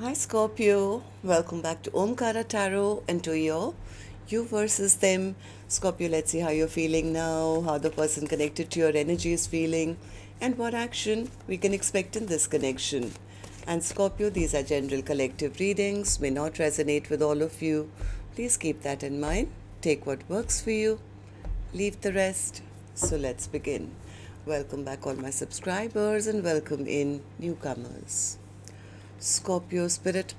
Hi Scorpio, welcome back to Omkaratarot and to your you versus them. Scorpio, let's see how you're feeling now, how the person connected to your energy is feeling, and what action we can expect in this connection. And Scorpio, these are general collective readings, may not resonate with all of you. Please keep that in mind. Take what works for you, leave the rest. So let's begin. Welcome back, all my subscribers, and welcome in newcomers. Scorpio spirit.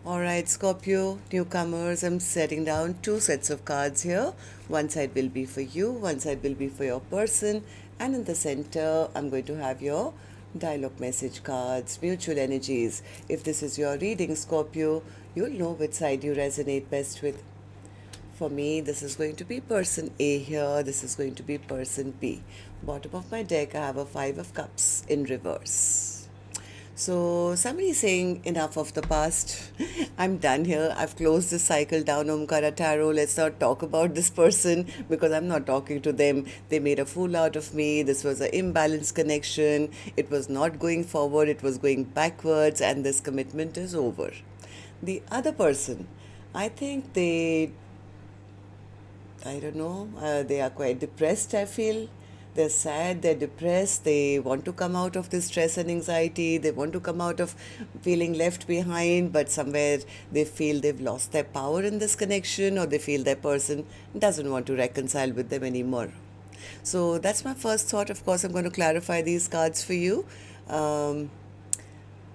Alright, Scorpio, newcomers, I'm setting down two sets of cards here. One side will be for you, one side will be for your person, and in the center, I'm going to have your dialogue message cards, mutual energies. If this is your reading, Scorpio, you'll know which side you resonate best with. For me, this is going to be person A here, this is going to be person B. Bottom of my deck, I have a Five of Cups in reverse. So somebody is saying enough of the past. I'm done here. I've closed this cycle down, Omkaratarot. Let's not talk about this person because I'm not talking to them. They made a fool out of me. This was an imbalanced connection. It was not going forward. It was going backwards, and this commitment is over. The other person, I think I don't know, they are quite depressed, I feel. They're sad, they're depressed, they want to come out of this stress and anxiety, they want to come out of feeling left behind, but somewhere they feel they've lost their power in this connection, or they feel their person doesn't want to reconcile with them anymore. So that's my first thought. Of course, I'm going to clarify these cards for you,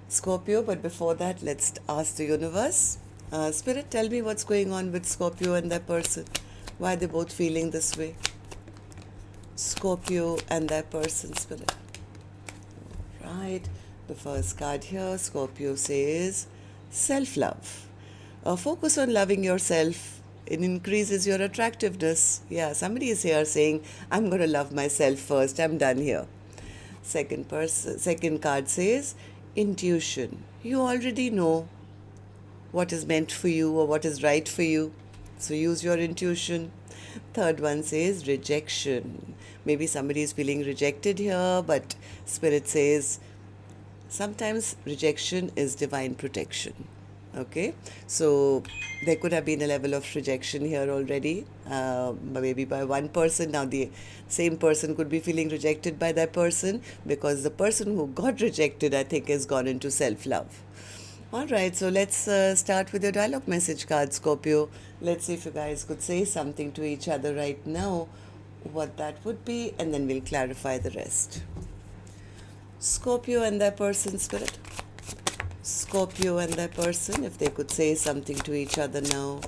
Scorpio, but before that, let's ask the universe. Spirit, tell me what's going on with Scorpio and their person. Why are they both feeling this way? Scorpio and their person, spirit. Right. The first card here, Scorpio says self-love. Focus on loving yourself. It increases your attractiveness. Yeah, somebody is here saying, I'm going to love myself first. I'm done here. Second card says intuition. You already know what is meant for you or what is right for you. So use your intuition. Third one says rejection. Maybe somebody is feeling rejected here, but Spirit says sometimes rejection is divine protection. Okay, so there could have been a level of rejection here already, maybe by one person. Now the same person could be feeling rejected by that person because the person who got rejected, I think, has gone into self-love. All right, so let's start with your dialogue message card, Scorpio. Let's see if you guys could say something to each other right now, what that would be, and then we'll clarify the rest. Scorpio and their person, spirit. Scorpio and their person, if they could say something to each other now,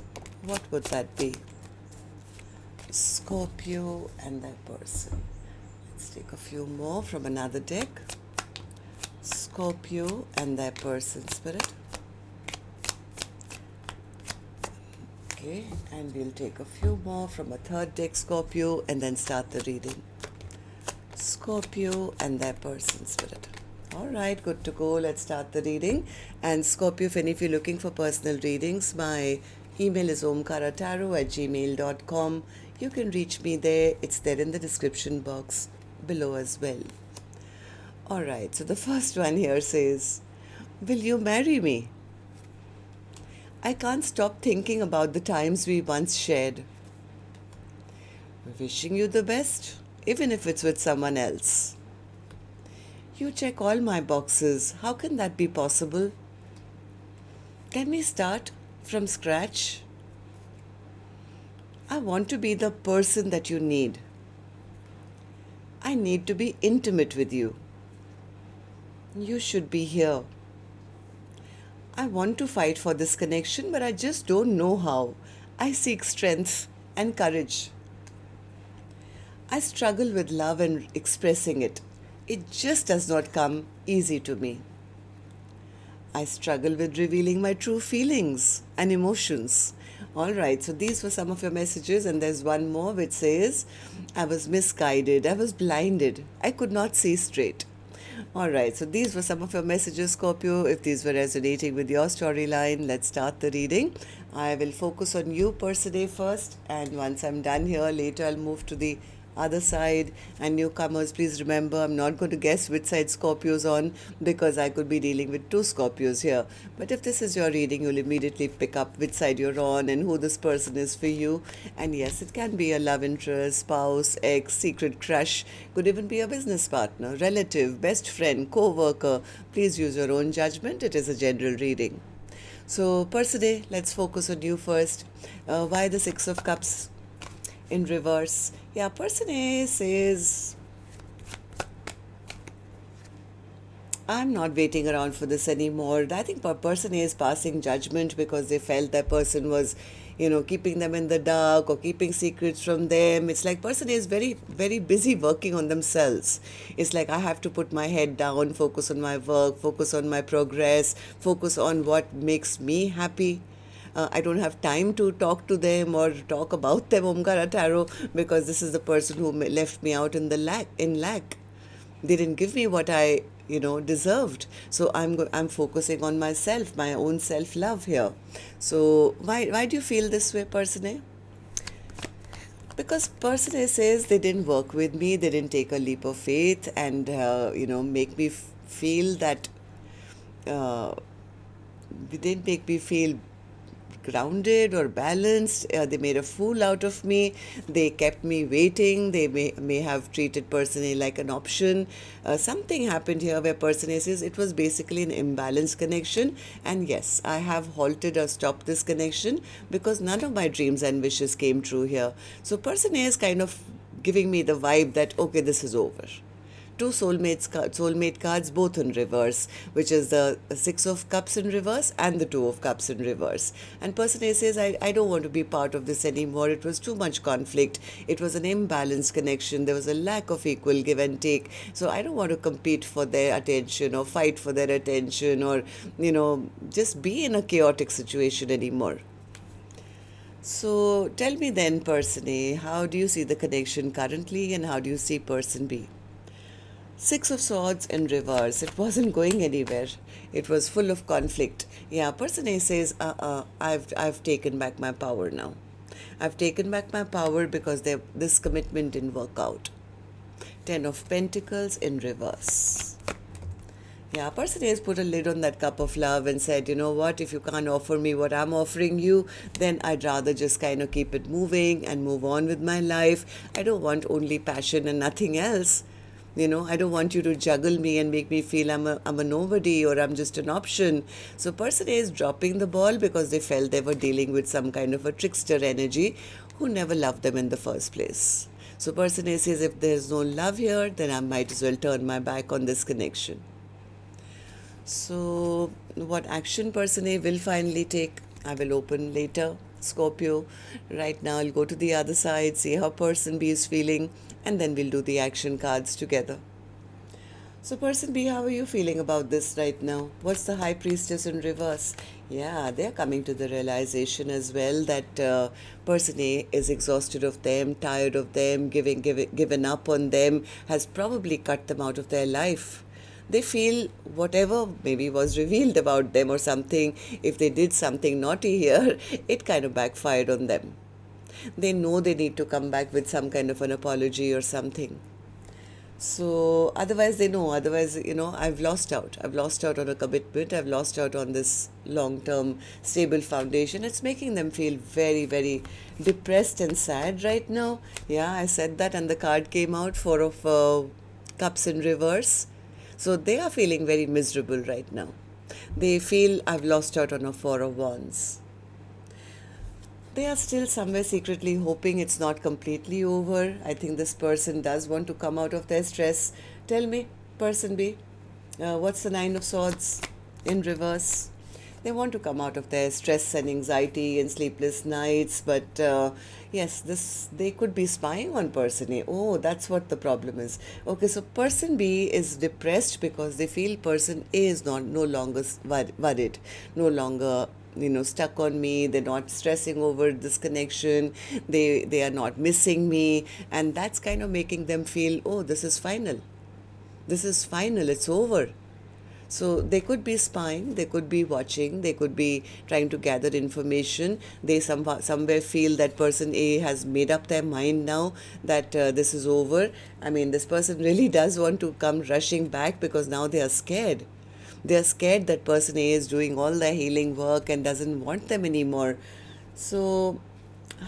what would that be? Scorpio and their person. Let's take a few more from another deck. Scorpio and their person, spirit. Okay, and we'll take a few more from a third deck, Scorpio, and then start the reading. Scorpio and their person, spirit. All right, good to go. Let's start the reading. And Scorpio, if you're looking for personal readings, my email is omkaratarot@gmail.com. You can reach me there. It's there in the description box below as well. All right, so the first one here says, will you marry me? I can't stop thinking about the times we once shared. Wishing you the best, even if it's with someone else. You check all my boxes. How can that be possible? Can we start from scratch? I want to be the person that you need. I need to be intimate with you. You should be here. I want to fight for this connection, but I just don't know how. I seek strength and courage. I struggle with love and expressing it. It just does not come easy to me. I struggle with revealing my true feelings and emotions. All right, so these were some of your messages, and there's one more which says, I was misguided, I was blinded, I could not see straight. All right, so these were some of your messages, Scorpio. If these were resonating with your storyline, let's start the reading. I will focus on you, person A, first, and once I'm done here, later I'll move to the other side. And newcomers, please remember, I'm not going to guess which side Scorpio's on, because I could be dealing with two Scorpios here. But if this is your reading, you'll immediately pick up which side you're on and who this person is for you. And yes, it can be a love interest, spouse, ex, secret crush, could even be a business partner, relative, best friend, co-worker. Please use your own judgment. It is a general reading. So, Perside, let's focus on you first. Why the Six of Cups in reverse? Yeah, Perside says, I'm not waiting around for this anymore. I think person A is passing judgment because they felt that person was, keeping them in the dark or keeping secrets from them. It's like person A is very, very busy working on themselves. It's like I have to put my head down, focus on my work, focus on my progress, focus on what makes me happy. I don't have time to talk to them or talk about them, Omkaratarot, because this is the person who left me out in the lack. They didn't give me what I deserved. So I'm focusing on myself, my own self-love here. So why do you feel this way, person A? Because person A says they didn't work with me, they didn't take a leap of faith and make me feel that they didn't make me feel grounded or balanced. They made a fool out of me. They kept me waiting. They may have treated person A like an option. Something happened here where person A says it was basically an imbalanced connection, and yes, I have halted or stopped this connection because none of my dreams and wishes came true here. So person A is kind of giving me the vibe that okay, this is over. Two soulmate cards, both in reverse, which is the Six of Cups in reverse and the Two of Cups in reverse. And person A says, I don't want to be part of this anymore. It was too much conflict. It was an imbalanced connection. There was a lack of equal give and take. So I don't want to compete for their attention or fight for their attention or, just be in a chaotic situation anymore. So tell me then, person A, how do you see the connection currently and how do you see person B? Six of Swords in reverse. It wasn't going anywhere. It was full of conflict. Yeah, person A says, I've taken back my power now. I've taken back my power because this commitment didn't work out. Ten of Pentacles in reverse. Yeah, person A has put a lid on that cup of love and said, you know what, if you can't offer me what I'm offering you, then I'd rather just kind of keep it moving and move on with my life. I don't want only passion and nothing else. I don't want you to juggle me and make me feel I'm a nobody or I'm just an option. So person A is dropping the ball because they felt they were dealing with some kind of a trickster energy who never loved them in the first place. So person A says, if there's no love here, then I might as well turn my back on this connection. So what action person A will finally take, I will open later. Scorpio. Right now I'll go to the other side, see how person B is feeling, and then we'll do the action cards together. So person B, how are you feeling about this right now? What's the High Priestess in reverse? Yeah, they're coming to the realization as well that person A is exhausted of them, tired of them, given up on them, has probably cut them out of their life. They feel whatever maybe was revealed about them or something, if they did something naughty here, it kind of backfired on them. They know they need to come back with some kind of an apology or something. So otherwise they know, I've lost out. I've lost out on a commitment. I've lost out on this long-term stable foundation. It's making them feel very, very depressed and sad right now. Yeah, I said that and the card came out, Four of Cups in reverse. So they are feeling very miserable right now. They feel I've lost out on a Four of Wands. They are still somewhere secretly hoping it's not completely over. I think this person does want to come out of their stress. Tell me, person B, what's the Nine of Swords in reverse? They want to come out of their stress and anxiety and sleepless nights, but yes, they could be spying on person A. Oh, that's what the problem is. Okay, so person B is depressed because they feel person A is no longer worried, no longer stuck on me. They're not stressing over this connection. They are not missing me, and that's kind of making them feel, oh, this is final. This is final. It's over. So they could be spying, they could be watching, they could be trying to gather information. They somewhere feel that person A has made up their mind now that this is over. I mean, this person really does want to come rushing back because now they are scared. They are scared that person A is doing all their healing work and doesn't want them anymore. So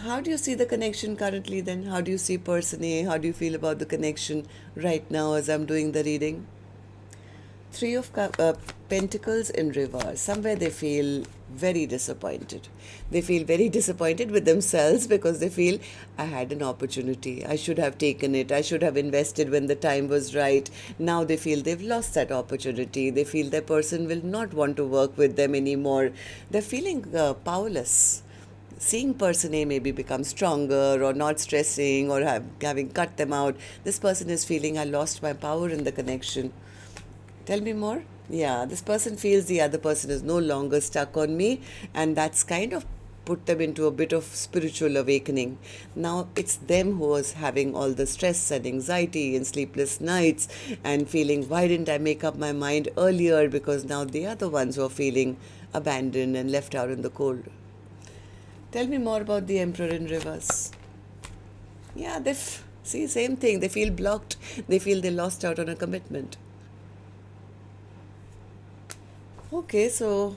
how do you see the connection currently then? How do you see person A? How do you feel about the connection right now as I'm doing the reading? Three of Pentacles in reverse. Somewhere they feel very disappointed. They feel very disappointed with themselves because they feel, I had an opportunity. I should have taken it. I should have invested when the time was right. Now they feel they've lost that opportunity. They feel their person will not want to work with them anymore. They're feeling powerless. Seeing person A maybe become stronger or not stressing or having cut them out. This person is feeling, I lost my power in the connection. Tell me more. Yeah, this person feels the other person is no longer stuck on me, and that's kind of put them into a bit of spiritual awakening. Now it's them who is having all the stress and anxiety and sleepless nights and feeling, why didn't I make up my mind earlier? Because now they are the ones who are feeling abandoned and left out in the cold. Tell me more about the Emperor in reverse. Yeah, see, same thing. They feel blocked. They feel they lost out on a commitment. Okay, so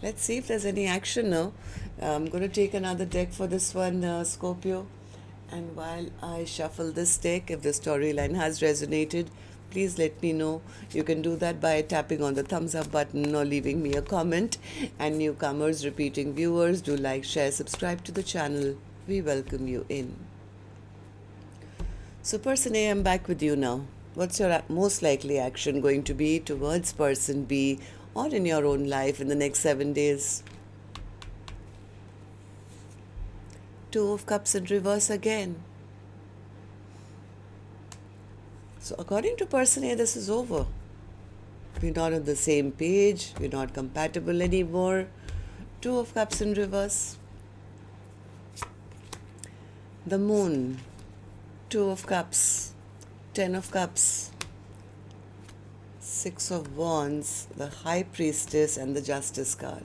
let's see if there's any action now. I'm going to take another deck for this one, Scorpio. And while I shuffle this deck, if the storyline has resonated, please let me know. You can do that by tapping on the thumbs up button or leaving me a comment. And newcomers, repeating viewers, do like, share, subscribe to the channel. We welcome you in. So person A, I'm back with you now. What's your most likely action going to be towards person B or in your own life in the next 7 days? Two of Cups in reverse again. So according to person A, this is over. We're not on the same page. We're not compatible anymore. Two of Cups in reverse. The Moon. Two of Cups. 10 of Cups. Six of Wands. The High Priestess and the Justice card.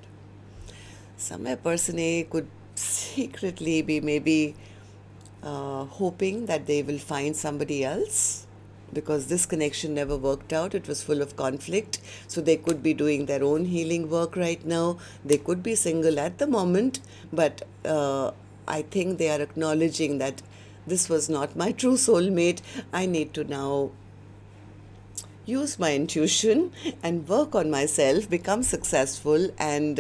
Somewhere person A could secretly be maybe hoping that they will find somebody else, because this connection never worked out. It was full of conflict. So they could be doing their own healing work right now. They could be single at the moment, but I think they are acknowledging that this was not my true soulmate. I need to now use my intuition and work on myself, become successful, and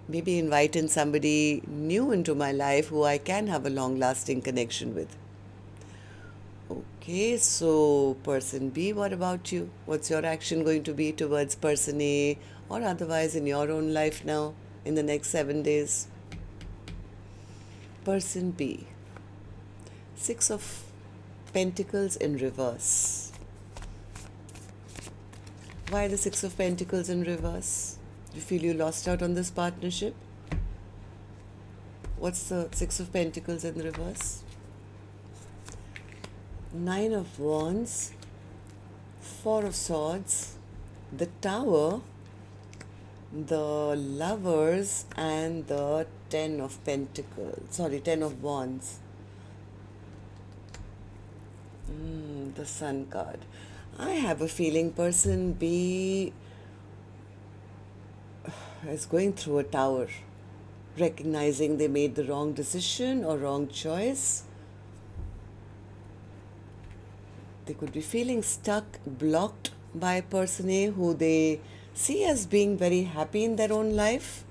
maybe invite in somebody new into my life who I can have a long-lasting connection with. Okay, so person B, what about you? What's your action going to be towards person A or otherwise in your own life now in the next 7 days? Person B. Six of Pentacles in reverse. Why the Six of Pentacles in reverse? You feel you lost out on this partnership? What's the Six of Pentacles in reverse? Nine of Wands, Four of Swords, the Tower, the Lovers, and the Ten of Wands. The Sun card. I have a feeling person B is going through a tower, recognizing they made the wrong decision or wrong choice. They could be feeling stuck, blocked by person A who they see as being very happy in their own life.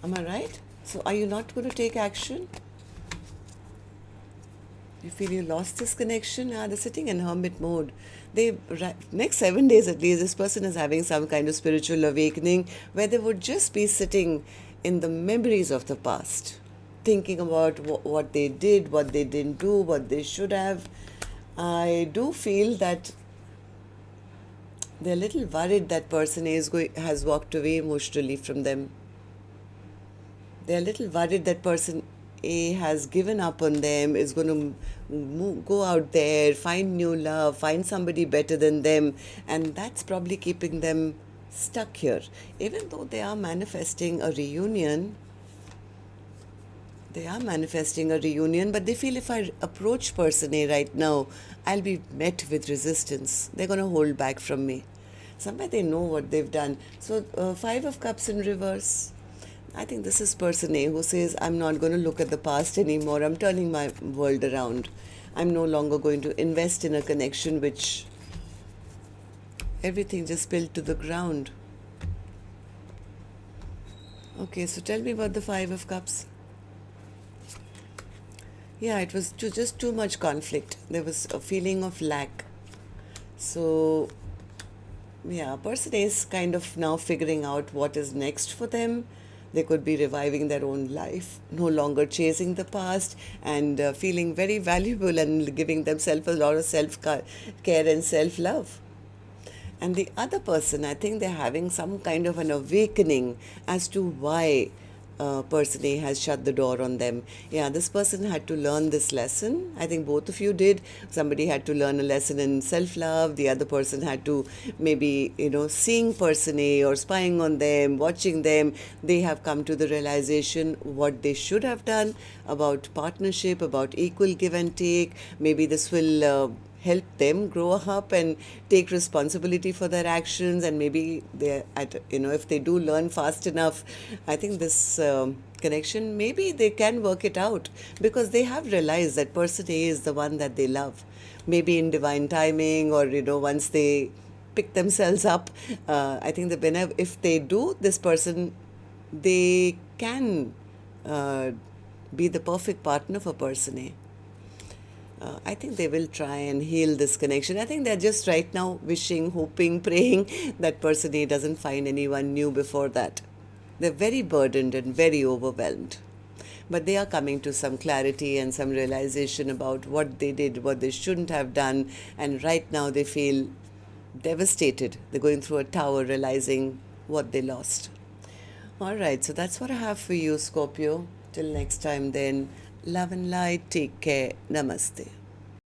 Am I right? So are you not going to take action? You feel you lost this connection? They're sitting in hermit mode. Next 7 days at least, this person is having some kind of spiritual awakening where they would just be sitting in the memories of the past, thinking about what they did, what they didn't do, what they should have. I do feel that they're a little worried that person A has walked away emotionally from them. They're a little worried that person A has given up on them, is going to go out there, find new love, find somebody better than them, and that's probably keeping them stuck here. Even though they are manifesting a reunion, but they feel if I approach person A right now, I'll be met with resistance. They're going to hold back from me. Somewhere they know what they've done. So, Five of Cups in reverse. I think this is person A who says, I'm not going to look at the past anymore. I'm turning my world around. I'm no longer going to invest in a connection which everything just spilled to the ground. Okay, so tell me about the Five of Cups. Yeah, it was just too much conflict. There was a feeling of lack. So, yeah, person is kind of now figuring out what is next for them. They could be reviving their own life, no longer chasing the past, and feeling very valuable and giving themselves a lot of self-care and self-love. And the other person, I think they're having some kind of an awakening as to why person A has shut the door on them. Yeah, this person had to learn this lesson. I think both of you did. Somebody had to learn a lesson in self-love. The other person had to maybe, seeing person A or spying on them, watching them, they have come to the realization what they should have done about partnership, about equal give and take. Maybe this will help them grow up and take responsibility for their actions, and maybe they if they do learn fast enough, I think this connection, maybe they can work it out, because they have realized that person A is the one that they love, maybe in divine timing, or once they pick themselves up. I think that whenever, if they do this person, they can be the perfect partner for person A. I think they will try and heal this connection. I think they're just right now wishing, hoping, praying that person A doesn't find anyone new before that. They're very burdened and very overwhelmed. But they are coming to some clarity and some realization about what they did, what they shouldn't have done. And right now they feel devastated. They're going through a tower realizing what they lost. All right, so that's what I have for you, Scorpio. Till next time then, love and light. Take care. Namaste.